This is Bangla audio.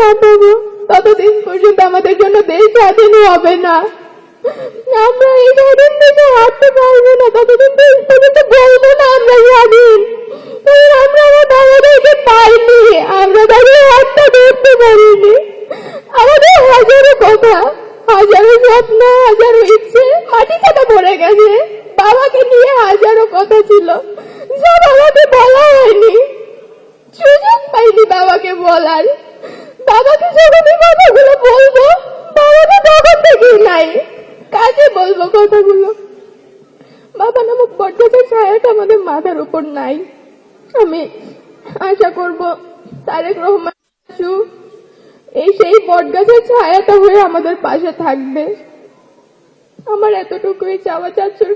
কাটাবো, ততদিন পর্যন্ত আমাদের জন্য দেশ স্বাধীন হবে না। আমরা এই স্বাধীন দেশে হাঁটতে পারবো না, ততদিন দেশ পর্যন্ত বলবো না আমরা স্বাধীন। আমরা আমার বাবাদেরকে পাইনি, আমরা তাদের হাতটা ধরতে পারিনি। আমাদের হাজারো কথা, হাজারো স্বপ্ন, হাজারো ইচ্ছে মাটি কাটা পড়ে গেছে। বাবাকে নিয়ে হাজারো কথা ছিল, যা বাবাকে বলা হয়নি, সুযোগ পাইনি বাবাকে বলার। বাবাকে যখনই কথাগুলো বলবো, বাবা তো তখন থেকেই নাই, কাকে বলবো কথাগুলো? বাবা নামক বটগাছের ছায়াটা আমাদের মাথার উপর নাই। আমি আশা করব তারেক রহমান এই সেই বটগাছের ছায়াটা হয়ে আমাদের পাশে থাকবে। আমার এতটুকুই চাওয়া চাচ্ছুর